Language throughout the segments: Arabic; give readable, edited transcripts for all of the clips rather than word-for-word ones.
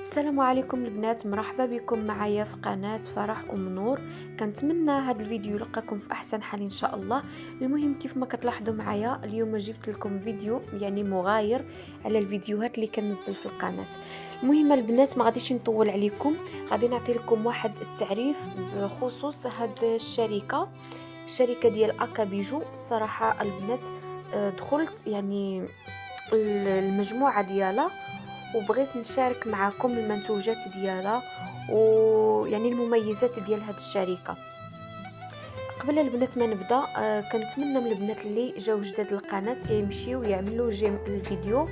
السلام عليكم البنات، مرحبا بكم معايا في قناة فرح نور. كنتمنى هذا الفيديو يلقاكم في احسن حال ان شاء الله. المهم كيف ما كتلاحظوا معايا اليوم جبت لكم فيديو يعني مغاير على الفيديوهات اللي كنزل في القناة. المهم البنات ما غاديش نطول عليكم، غادي نعطي لكم واحد التعريف بخصوص هذه الشركة ديال اكابيجو. الصراحة البنات دخلت يعني المجموعة ديالها وبغيت نشارك معكم المنتوجات ديالها ويعني المميزات ديال هذه الشركه. قبل البنات ما نبدا كنتمنى من البنات اللي جاو جداد القناه يمشيو يعملوا جيم الفيديو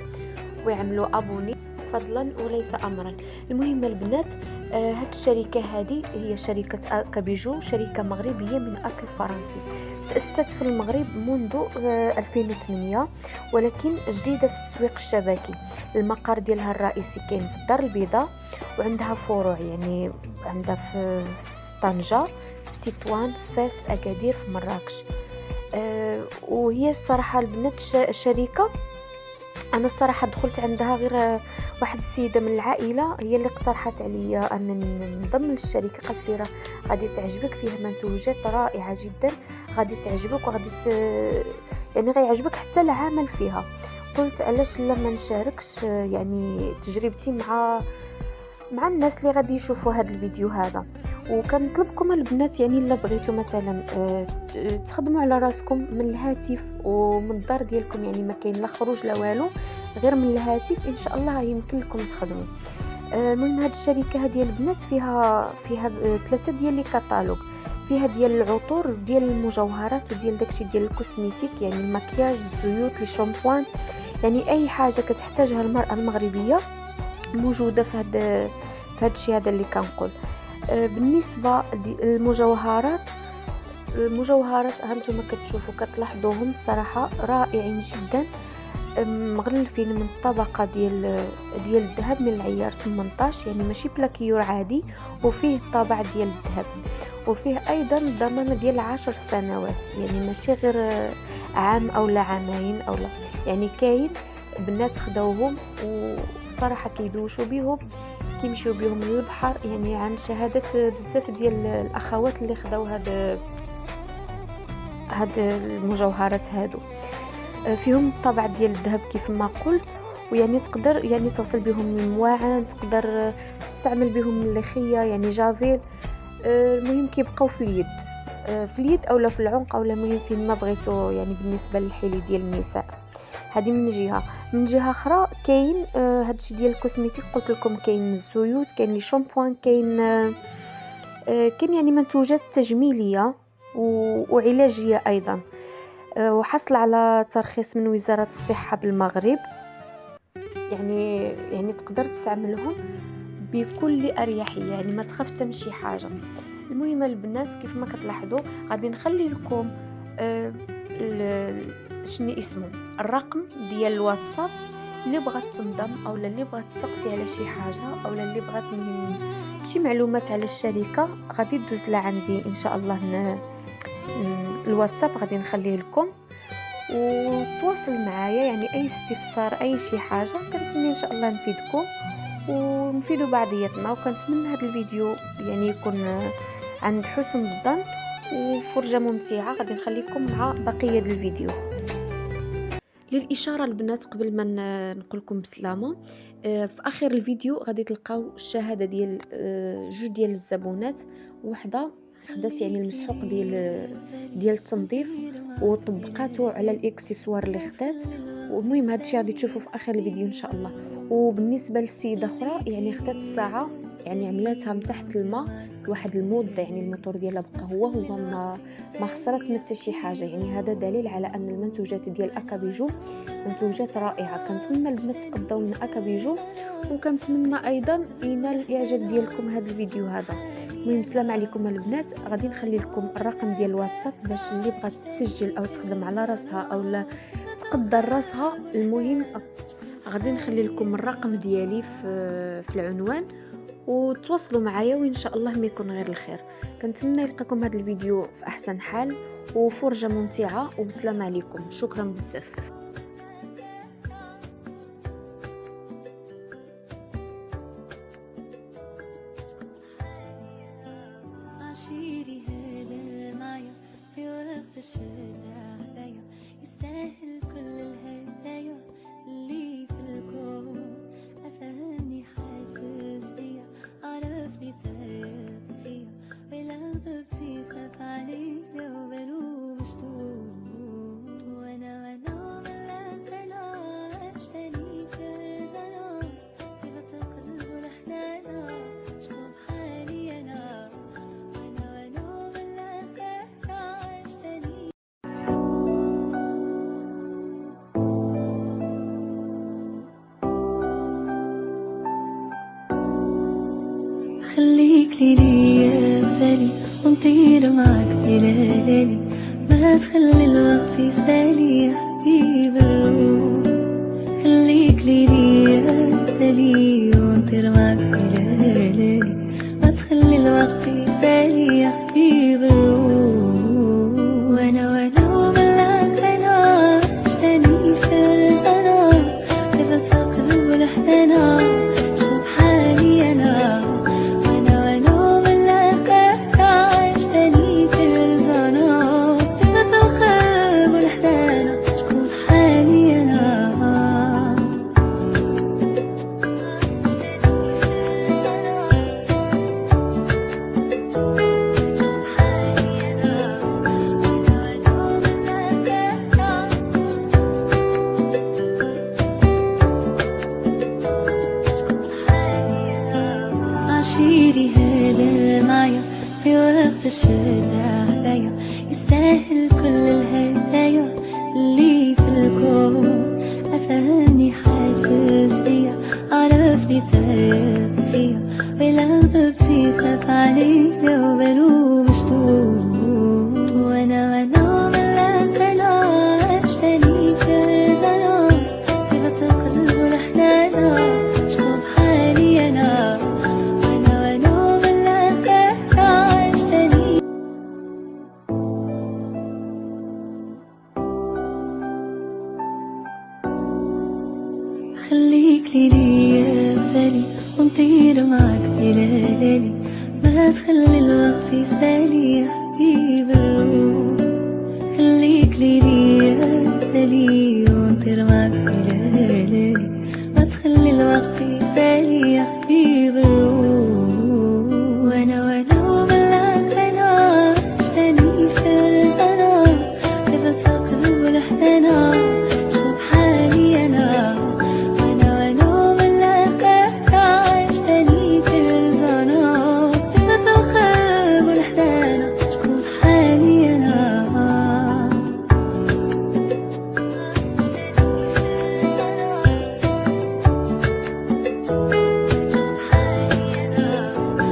ويعملوا ابوني فضلا وليس امرا. المهم البنات هاد الشركه هذه هي شركه كابيجو، شركه مغربيه من اصل فرنسي، تأسست في المغرب منذ 2008 ولكن جديده في التسويق الشبكي. المقر ديالها الرئيسي كاين في الدار البيضاء، وعندها فروع يعني عندها في طنجة، في تطوان، في فاس، في اكادير، في مراكش. وهي الصراحه البنات الشركه انا الصراحه دخلت عندها غير واحد السيده من العائله هي اللي اقترحت عليا ان ننضم للشركه. قالت لي راه غادي تعجبك، فيها منتوجات رائعه جدا، غادي تعجبك وغادي يعني غيعجبك حتى العمل فيها. قلت علاش لا ما نشاركش يعني تجربتي مع الناس اللي غادي يشوفوا هذا الفيديو هذا. وكنطلبكم البنات يعني الا بغيتوا مثلا تخدموا على راسكم من الهاتف ومن الدار ديالكم، يعني ما كاين لا خروج لا والو، غير من الهاتف ان شاء الله يمكن لكم تخدموا. المهم هذه الشركه هذه البنات فيها 3 ديال لي كاتالوج، فيها ديال العطور، ديال المجوهرات، وديال داكشي ديال الكوسميتيك، يعني المكياج، الزيوت، لي شامبوان، يعني اي حاجه كتحتاجها المراه المغربيه موجوده في هذا الشيء هذا اللي كنقول. بالنسبه للمجوهرات، هانتوما كتشوفوا كتلاحظوهم الصراحه رائعين جدا، مغلفين من الطبقه ديال الذهب من العيار 18، يعني ماشي بلاكيور عادي، وفيه الطابع ديال الذهب، وفيه ايضا ضمان ديال 10 سنوات، يعني ماشي غير عام او لا عامين او لا، يعني كاين بنات خداوهم وصراحه كيدوشوا بهم، كيمشيو بهم للبحر، يعني عن شهاده بزاف ديال الاخوات اللي خداو هاد المجوهرات هادو. فيهم الطابع ديال الذهب كيف ما قلت، ويعني تقدر يعني تصل بهم المواعن، تقدر تستعمل بهم اللخيه يعني جافيل. المهم كيبقاو في اليد، في اليد اولا في العنق اولا المهم فين ما بغيتو، يعني بالنسبه للحلي ديال النساء. هذه من جهه اخرى كاين هادشي ديال الكوسميتيك، قلت لكم كاين الزيوت، كاين لي شامبوان، كاين يعني منتوجات تجميليه وعلاجيه ايضا، وحصل على ترخيص من وزاره الصحه بالمغرب، يعني تقدر تستعملهم بكل اريحيه، يعني ما تخاف تمشي حاجه. المهم البنات كيف ما كتلاحظوا غادي نخلي لكم شنو اسمه الرقم ديال الواتساب اللي بغات تنضم او اللي بغات تسقسي على شي حاجه او اللي بغات شي معلومات على الشركه، غادي تدوز لعندي ان شاء الله. الواتساب غادي نخليه لكم وتواصل معايا، يعني اي استفسار اي شي حاجه كنتمنى ان شاء الله نفيدكم ونفيدوا بعضياتنا. وكنتمنى هذا الفيديو يعني يكون عند حسن الظن وفرجه ممتعه. غادي نخليكم مع بقيه الفيديو. للاشاره البنات قبل ما نقول لكم بسلامه، في اخر الفيديو غادي تلقاو الشهاده ديال جوج ديال الزبونات، وحده خدات يعني المسحوق ديال التنظيف وطبقاته على الاكسسوار اللي خدات. والمهم هادشي غادي تشوفوا في اخر الفيديو ان شاء الله. وبالنسبه للسيده اخرى يعني خدات الساعه، يعني عملاتها من تحت الماء لواحد المده، يعني الموتور ديالها بقى هو ما خسرت من حتى شي حاجه. يعني هذا دليل على ان المنتوجات ديال اكابيجو منتوجات رائعه. كنتمنى البنات تقداو من اكابيجو، وكنتمنى ايضا ينال الاعجاب ديالكم هذا الفيديو هذا. المهم السلام عليكم البنات، غادي نخلي لكم الرقم ديال الواتساب باش اللي بغات تسجل او تخدم على راسها او لا تقدر راسها. المهم غادي نخلي لكم الرقم ديالي في العنوان، وتواصلوا معايا وان شاء الله ما يكون غير الخير. كنتمنى يلقاكم هذا الفيديو في احسن حال وفرجه ممتعه، وبسلام عليكم، شكرا بزاف. عشيري هذا معايا في وقت الشدة عليا، يستاهل كل الهدايا اللي في الكون. أفهمني حاسس بيا، عرفني تاب فيا، ولو غبتي خاف عليا وبلوم مشتوم. وانا ملكنا عشتني كرزنا، طيبة القلب والحنانة شوف حالي انا. وانا ملكنا عشتني. خليك ليا مثالي ونطير معاك بليالي، ما تخلي الوقت يسالي يا حبيب الروح. خليك ليا مثالي ونطير معاك بليالي، ما تخلي الوقت يسالي يا حبيب الروح. وانا ملاك انا عشتني فرزانة، طيبة القلب والحنانة شوف حالي انا. عشيري هذا معايا في وقت الشدة عليا، يستاهل كل الهدايا اللي في الكون. أفهمني حاسس بيا، عرفني تاب فيا، ولو غبتي خاف عليا وبلوم مشتوم. وانا ملكنا عشتني كرزنا، طيبة القلب والحنانة شوف حالي انا. خليك ليا مثالي ونطير معاك بليالي، ما تخلي الوقت يسالي يا حبيب الروح. خليك ليا مثالي ونطير معاك بليالي، ما تخلي الوقت يسالي يا حبيب الروح. وانا ملاك انا عشتني فرزانة، طيبة القلب والحنانة شوف حالي انا. خليك ليا مثالي ونطير معاك بليالي، ما تخلي الوقت يسالي يا حبيب الروح. وانا ملاك انا عشتني فرزانة، طيبة القلب والحنانة شوف حالي انا.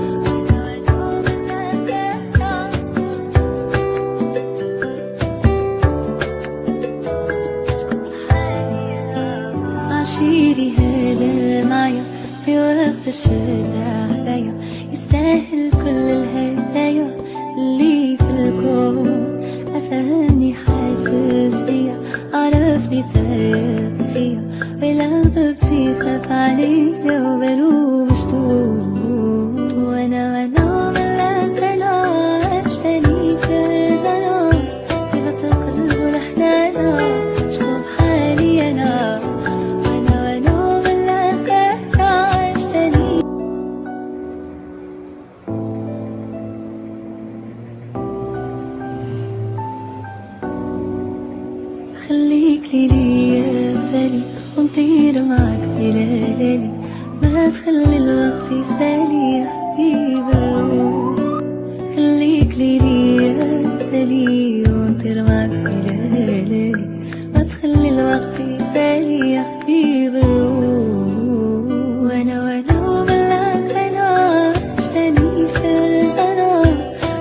وانا ملاك انا عشتني فرزانة، طيبة القلب والحنانة شوف حالي انا. عشيري هذا معايا في وقت الشدة عليا، يستاهل كل الهدايا اللي في الكون. أفهمني حاسس بيا، عرفني تاب فيا، ولو غبتي خاف عليا وبلوم مشتوم. وانا ملكنا عشتني كرزنا، طيبة القلب والحنانة شوف حالي انا. وانا ملكنا عشتني. خليك ليا مثالي ونطير معاك بليالي، ما تخلي الوقت يسالي يا حبيب الروح. خليك ليا مثالي ونطير معاك بليالي، ما تخلي الوقت يسالي يا حبيب الروح. وانا ملاك انا عشتني فرزانة،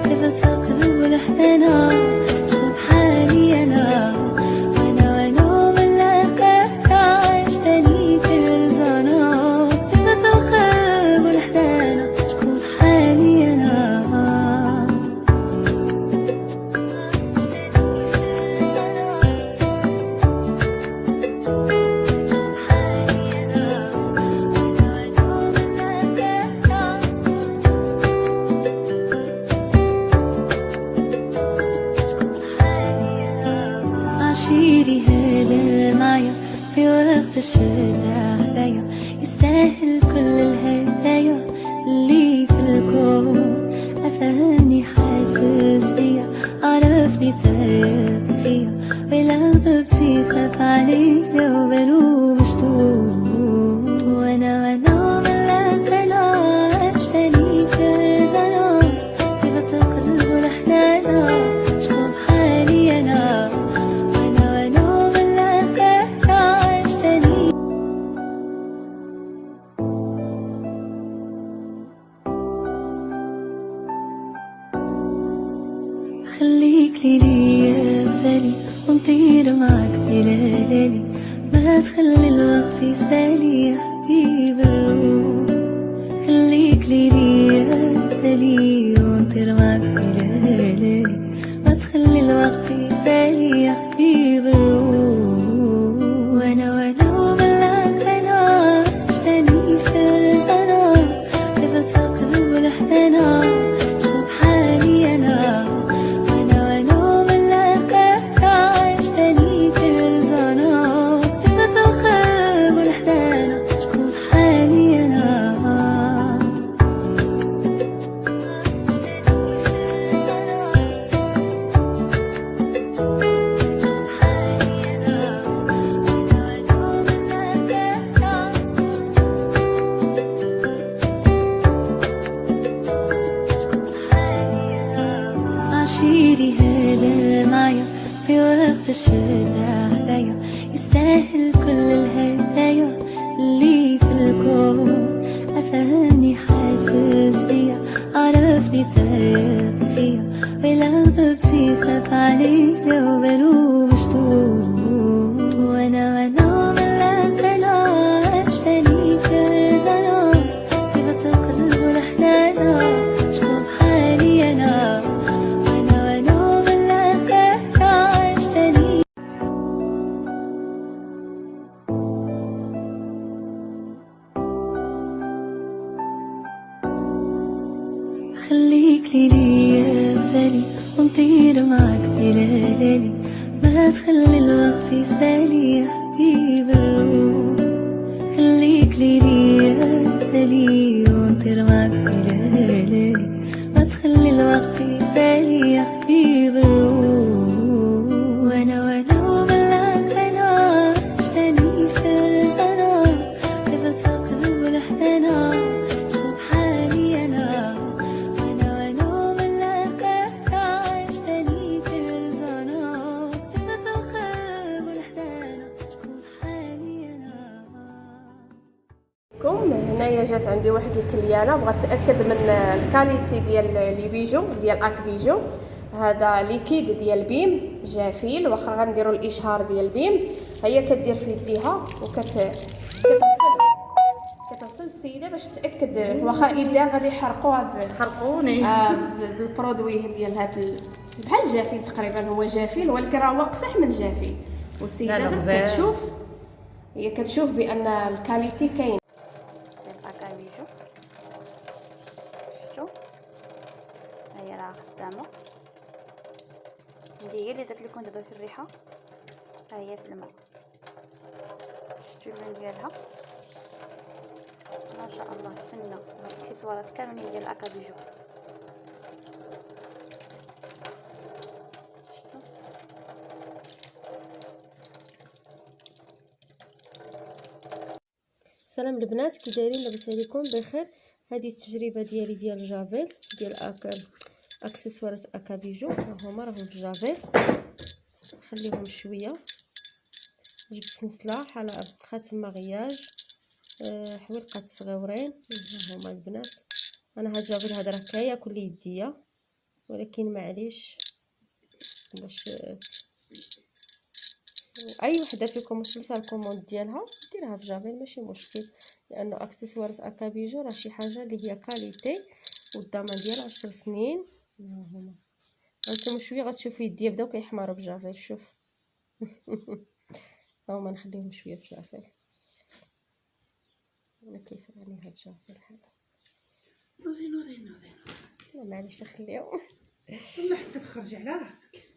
طيبة القلب والحنانة شوف حالي انا. وانا ملاك انا عشتني فرزانة، طيبة القلب والحنانة شوف حالي انا. كل الهدايا اللي في الكون. أفهمني حاسس بيا، عرفني تايب فيا، ولو غبتي خاف عليا وبلوم شتوم. وانا ملك انا عشتني كرزنا، طيبة القلب والحنانة شكون بحالي انا. وانا ملك انا عشتني. خليك ليا مثالي ونطير معاك إلى ليالي، ما تخلي الوقت يسالي يا حبيب الروح. خليك ليا مثالي ونطير معاك إلى ليالي، ما تخلي الوقت يسالي يا حبيب الروح. وانا ملاك انا عشتني فرزنا، طيبة القلب والحنانة شوف حالي انا. عشيري هذا معايا في وقت الشدة عليا، يستاهل كل الهدايا اللي في الكون. أفهمني حاسس بيا، عرفني تايب فيا، ولو غبتي خاف عليا وبلوم شتوم. وانا ملك انا عشتني كرزنا، طيبة القلب والحنانة شكون بحالي انا. خليك ليا مثالي ونطير معاك إلى ليالي، ما تخلي الوقت يسالي يا حبيب الروح. خليك ليا مثالي ونطير معاك إلى ليالي، ما تخلي الوقت يسالي يا حبيب الروح. وانا ملاك انا عشتني فرزنا، طيبة القلب والحنانة شوف حالي انا. هنايا جات عندي واحد الكليانه بغات تاكد من الكاليتي ديال لي بيجو ديال اك بيجو. هذا ليكيد ديال بيم جافيل، واخا غنديروا الاشهار ديال بيم. هي كدير في يديها كتغسل السيده باش تاكد، واخا يديها غادي يحرقوها حرقوني بالبرودوي ديال هذا بحال الجافيل تقريبا. هو جافيل ولكن راه هو قصح من الجافيل. والسيده كتشوف، هي كتشوف بان الكاليتي كاين. اكابيجو شفتو هي راه خدامه. هذه هي اللي درت لكم دابا في الريحه، ها هي في الماء. شفتو اللون ديالها ما شاء الله فنه. هاد الاكسسوارات كاملين ديال اكابيجو شفتو. سلام البنات، كي دايرين؟ لاباس عليكم بخير. هذه التجربه ديالي ديال جافيل ديال اكسسوارات اكابيجو. هما راهم في جافيل، نخليهم شويه. جبت سنسله بحال خاتم مغياج، حويلقات صغيورين. هما البنات، انا هاد جافيل هذا راه كياكل لي يديا، ولكن معليش باش اي وحده فيكم وصلتها الكوموند ديالها ديرها في جافيل ماشي مشكل، لانه اكسسوارات اكابيجو راه شي حاجه اللي هي كاليتي والضمان ديالها 10 سنين. هما انتم شويه غتشوفوا يديا بداو كيحمروا بجافيل. شوف هما نخليهم شويه في جافيل. انا كيف راني هاد جافيل هذا نوضي لا معليش نخليهم والله حتى تخرجي على راسك.